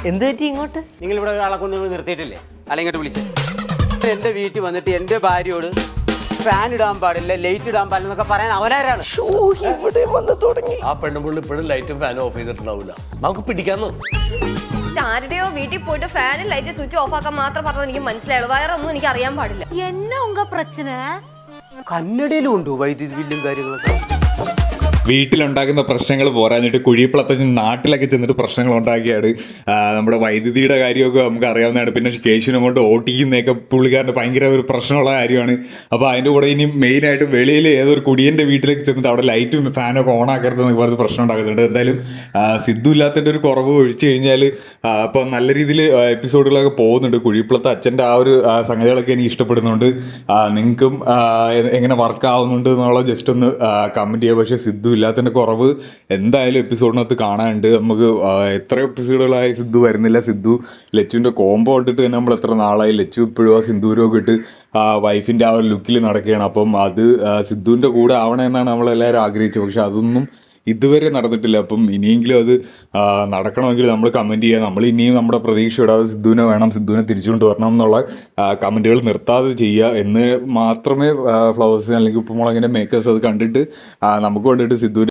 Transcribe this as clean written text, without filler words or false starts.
എന്ത് പറ്റി ഇങ്ങോട്ട്? നിങ്ങൾ ഇവിടെ ഒരാളെ കൊണ്ട് നിർത്തിയിട്ടില്ലേ? അല്ലെങ്കിൽ ഇങ്ങോട്ട് വിളിച്ചേ. എന്റെ വീട്ടിൽ വന്നിട്ട് എന്റെ ഭാര്യയോട് ഫാൻ ഇടാൻ പാടില്ല, ലൈറ്റ് ഇടാൻ പാടില്ല എന്നൊക്കെ പറയാൻ അവനാരാണ്? ഇവിടെ വന്ന് തുടങ്ങി. ആ പെണ്ണുമ്പോൾ ഇപ്പോഴും ലൈറ്റും ഫാനും ഓഫ് ചെയ്തിട്ടുണ്ടാവില്ല. നമുക്ക് പിടിക്കാന്ന്. ആരുടെയോ വീട്ടിൽ പോയിട്ട് ഫാനും ലൈറ്റ് സ്വിച്ച് ഓഫ് ആക്കാൻ മാത്രം പറഞ്ഞത് എനിക്ക് മനസ്സിലായുള്ളൂ. വേറെ ഒന്നും എനിക്ക് അറിയാൻ പാടില്ല. എന്നാ ഉങ്ക പ്രശ്ന? കന്നഡയിലും ഉണ്ടോ വൈദ്യുതി ബില്ലും കാര്യങ്ങളൊക്കെ? വീട്ടിലുണ്ടാക്കുന്ന പ്രശ്നങ്ങൾ പോരാഞ്ഞിട്ട് കുഴിപ്പളത്തച്ഛൻ നാട്ടിലൊക്കെ ചെന്നിട്ട് പ്രശ്നങ്ങൾ ഉണ്ടാക്കിയാണ്. നമ്മുടെ വൈദ്യുതിയുടെ കാര്യമൊക്കെ നമുക്ക് അറിയാവുന്നതാണ്. പിന്നെ കേശുവിനെ കൊണ്ട് ഓട്ടിക്കുന്നതൊക്കെ പുള്ളിക്കാരൻ്റെ ഭയങ്കര ഒരു പ്രശ്നമുള്ള കാര്യമാണ്. അപ്പോൾ അതിൻ്റെ കൂടെ ഇനി മെയിനായിട്ട് വെളിയിൽ ഏതൊരു കുടിയൻ്റെ വീട്ടിലേക്ക് ചെന്നിട്ട് അവിടെ ലൈറ്റും ഫാനൊക്കെ ഓൺ ആക്കരുതെന്നൊക്കെ പറഞ്ഞ് പ്രശ്നം ഉണ്ടാക്കുന്നുണ്ട്. എന്തായാലും സിദ്ധു ഇല്ലാത്തതിൻ്റെ ഒരു കുറവ് ഒഴിച്ചു കഴിഞ്ഞാൽ ഇപ്പോൾ നല്ല രീതിയിൽ എപ്പിസോഡുകളൊക്കെ പോകുന്നുണ്ട്. കുഴിപ്പളത്ത് അച്ഛൻ്റെ ആ ഒരു സംഗതികളൊക്കെ എനിക്ക് ഇഷ്ടപ്പെടുന്നുണ്ട്. നിങ്ങൾക്കും എങ്ങനെ വർക്ക് ആവുന്നുണ്ട് എന്നുള്ള ജസ്റ്റ് ഒന്ന് കമൻറ്റ് ചെയ്യുക. പക്ഷേ സിദ്ധു ഇല്ലാത്തതിൻ്റെ കുറവ് എന്തായാലും എപ്പിസോഡിനകത്ത് കാണാനുണ്ട്. നമുക്ക് എത്ര എപ്പിസോഡുകളായി സിദ്ധു വരുന്നില്ല. സിദ്ധു ലച്ചുവിൻ്റെ കോംബോ ഇട്ടിട്ട് തന്നെ നമ്മൾ എത്ര നാളായി. ലച്ചു ഇപ്പോഴും ആ സിന്ദൂരമൊക്കെ ഇട്ട് വൈഫിൻ്റെ ആ ഒരു ലുക്കിൽ നടക്കുകയാണ്. അപ്പം അത് സിദ്ധുവിൻ്റെ കൂടെ ആവണമെന്നാണ് നമ്മളെല്ലാവരും ആഗ്രഹിച്ചത്. പക്ഷെ അതൊന്നും ഇതുവരെ നടന്നിട്ടില്ല. അപ്പം ഇനിയെങ്കിലും അത് നടക്കണമെങ്കിൽ നമ്മൾ കമൻറ്റ് ചെയ്യുക. നമ്മൾ ഇനിയും നമ്മുടെ പ്രതീക്ഷ ഇടാതെ സിദ്ധുവിനെ വേണം, സിദ്ധുവിനെ തിരിച്ചുകൊണ്ട് വരണം എന്നുള്ള കമൻറ്റുകൾ നിർത്താതെ ചെയ്യുക എന്ന് മാത്രമേ ഫ്ലവേഴ്സ് അല്ലെങ്കിൽ ഉപ്പുമുളകിൻ്റെ മേക്കേഴ്സ് അത് കണ്ടിട്ട് നമുക്ക് വേണ്ടിയിട്ട് സിദ്ധുവിന്